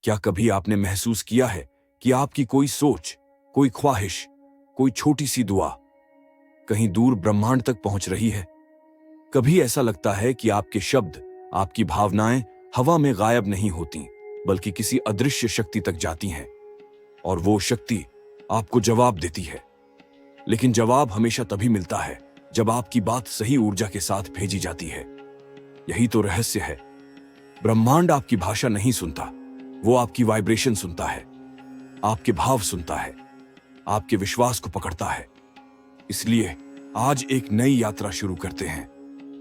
क्या कभी आपने महसूस किया है कि आपकी कोई सोच, कोई ख्वाहिश, कोई छोटी सी दुआ कहीं दूर ब्रह्मांड तक पहुंच रही है? कभी ऐसा लगता है कि आपके शब्द, आपकी भावनाएं हवा में गायब नहीं होती, बल्कि किसी अदृश्य शक्ति तक जाती हैं और वो शक्ति आपको जवाब देती है। लेकिन जवाब हमेशा तभी मिलता है जब आपकी बात सही ऊर्जा के साथ भेजी जाती है। यही तो रहस्य है। ब्रह्मांड आपकी भाषा नहीं सुनता, वो आपकी वाइब्रेशन सुनता है, आपके भाव सुनता है, आपके विश्वास को पकड़ता है। इसलिए आज एक नई यात्रा शुरू करते हैं,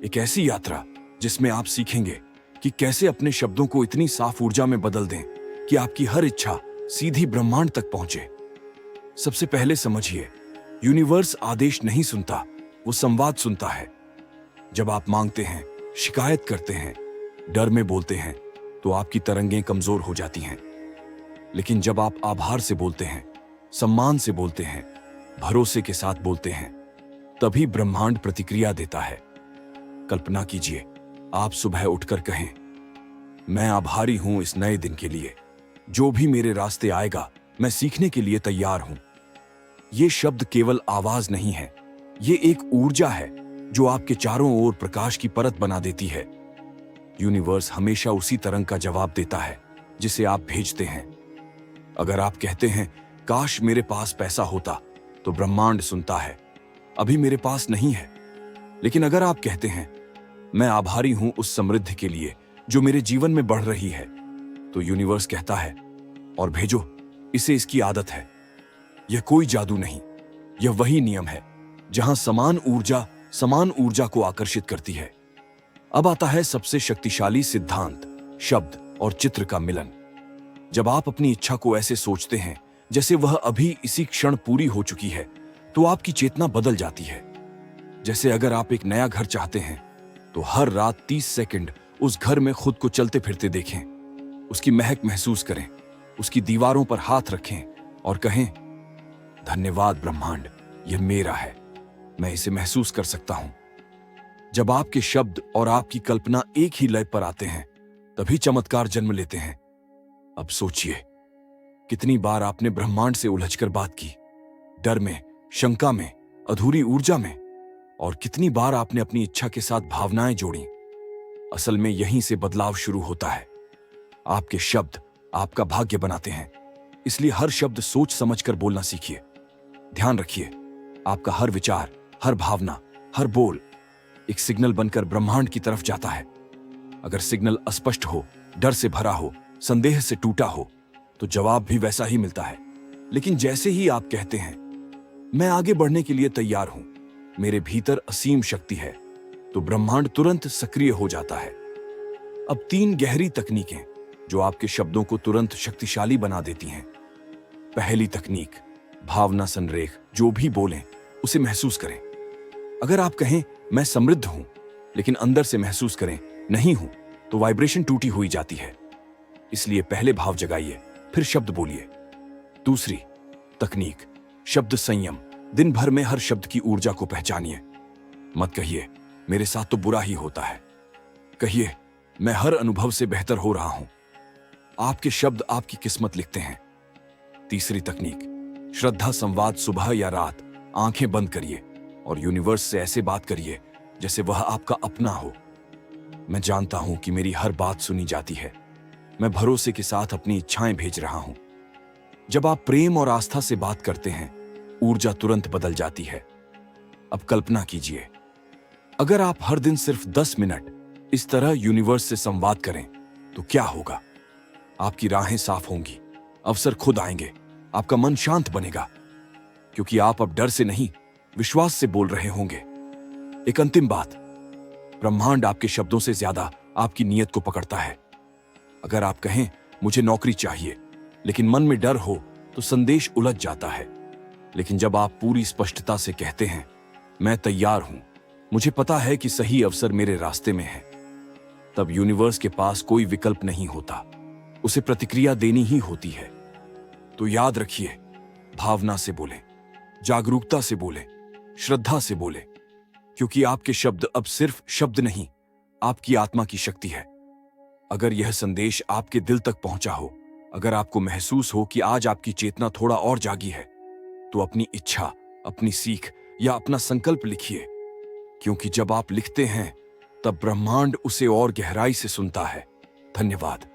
एक ऐसी यात्रा जिसमें आप सीखेंगे कि कैसे अपने शब्दों को इतनी साफ ऊर्जा में बदल दें कि आपकी हर इच्छा सीधी ब्रह्मांड तक पहुंचे। सबसे पहले समझिए, यूनिवर्स आदेश नहीं सुनता, वो संवाद सुनता है। जब आप मांगते हैं, शिकायत करते हैं, डर में बोलते हैं, तो आपकी तरंगें कमजोर हो जाती हैं। लेकिन जब आप आभार से बोलते हैं, सम्मान से बोलते हैं, भरोसे के साथ बोलते हैं, तभी ब्रह्मांड प्रतिक्रिया देता है। कल्पना कीजिए, आप सुबह उठकर कहें, मैं आभारी हूं इस नए दिन के लिए। जो भी मेरे रास्ते आएगा, मैं सीखने के लिए तैयार हूं। ये शब्द केवल आवाज नहीं है, ये एक ऊर्जा है जो आपके चारों ओर प्रकाश की परत बना देती है। यूनिवर्स हमेशा उसी तरंग का जवाब देता है जिसे आप भेजते हैं। अगर आप कहते हैं, काश मेरे पास पैसा होता, तो ब्रह्मांड सुनता है, अभी मेरे पास नहीं है। लेकिन अगर आप कहते हैं, मैं आभारी हूं उस समृद्धि के लिए जो मेरे जीवन में बढ़ रही है, तो यूनिवर्स कहता है, और भेजो, इसे इसकी आदत है। यह कोई जादू नहीं, यह वही नियम है जहां समान ऊर्जा को आकर्षित करती है। अब आता है सबसे शक्तिशाली सिद्धांत, शब्द और चित्र का मिलन। जब आप अपनी इच्छा को ऐसे सोचते हैं जैसे वह अभी इसी क्षण पूरी हो चुकी है, तो आपकी चेतना बदल जाती है। जैसे अगर आप एक नया घर चाहते हैं, तो हर रात 30 सेकंड उस घर में खुद को चलते फिरते देखें, उसकी महक महसूस करें, उसकी दीवारों पर हाथ रखें और कहें, धन्यवाद ब्रह्मांड, यह मेरा है, मैं इसे महसूस कर सकता हूं। जब आपके शब्द और आपकी कल्पना एक ही लय पर आते हैं, तभी चमत्कार जन्म लेते हैं। अब सोचिए, कितनी बार आपने ब्रह्मांड से उलझकर बात की, डर में, शंका में, अधूरी ऊर्जा में, और कितनी बार आपने अपनी इच्छा के साथ भावनाएं जोड़ी। असल में यहीं से बदलाव शुरू होता है। आपके शब्द आपका भाग्य बनाते हैं, इसलिए हर शब्द सोच समझकर बोलना सीखिए। ध्यान रखिए, आपका हर विचार, हर भावना, हर बोल एक सिग्नल बनकर ब्रह्मांड की तरफ जाता है। अगर सिग्नल अस्पष्ट हो, डर से भरा हो, संदेह से टूटा हो, तो जवाब भी वैसा ही मिलता है। लेकिन जैसे ही आप कहते हैं, मैं आगे बढ़ने के लिए तैयार हूं, मेरे भीतर असीम शक्ति है, तो ब्रह्मांड तुरंत सक्रिय हो जाता है। अब 3 गहरी तकनीकें जो आपके शब्दों को तुरंत शक्तिशाली बना देती हैं। पहली तकनीक, भावना संरेख। जो भी बोलें उसे महसूस करें। अगर आप कहें, मैं समृद्ध हूं, लेकिन अंदर से महसूस करें, नहीं हूं, तो वाइब्रेशन टूटी हुई जाती है। इसलिए पहले भाव जगाइए, फिर शब्द बोलिए। दूसरी तकनीक, शब्द संयम। दिन भर में हर शब्द की ऊर्जा को पहचानिए। मत कहिए, मेरे साथ तो बुरा ही होता है। कहिए, मैं हर अनुभव से बेहतर हो रहा हूं। आपके शब्द आपकी किस्मत लिखते हैं। तीसरी तकनीक, श्रद्धा संवाद। सुबह या रात आंखें बंद करिए और यूनिवर्स से ऐसे बात करिए जैसे वह आपका अपना हो। मैं जानता हूं कि मेरी हर बात सुनी जाती है। मैं भरोसे के साथ अपनी इच्छाएं भेज रहा हूं। जब आप प्रेम और आस्था से बात करते हैं, ऊर्जा तुरंत बदल जाती है। अब कल्पना कीजिए, अगर आप हर दिन सिर्फ 10 मिनट इस तरह यूनिवर्स से संवाद करें, तो क्या होगा? आपकी राहें साफ होंगी, अवसर खुद आएंगे, आपका मन शांत बनेगा, क्योंकि आप अब डर से नहीं, विश्वास से बोल रहे होंगे। एक अंतिम बात, ब्रह्मांड आपके शब्दों से ज्यादा आपकी नीयत को पकड़ता है। अगर आप कहें, मुझे नौकरी चाहिए, लेकिन मन में डर हो, तो संदेश उलझ जाता है। लेकिन जब आप पूरी स्पष्टता से कहते हैं, मैं तैयार हूं, मुझे पता है कि सही अवसर मेरे रास्ते में है, तब यूनिवर्स के पास कोई विकल्प नहीं होता, उसे प्रतिक्रिया देनी ही होती है। तो याद रखिए, भावना से बोलें, जागरूकता से बोलें, श्रद्धा से बोलें, क्योंकि आपके शब्द अब सिर्फ शब्द नहीं, आपकी आत्मा की शक्ति है। अगर यह संदेश आपके दिल तक पहुंचा हो, अगर आपको महसूस हो कि आज आपकी चेतना थोड़ा और जागी है, तो अपनी इच्छा, अपनी सीख या अपना संकल्प लिखिए, क्योंकि जब आप लिखते हैं तब ब्रह्मांड उसे और गहराई से सुनता है। धन्यवाद।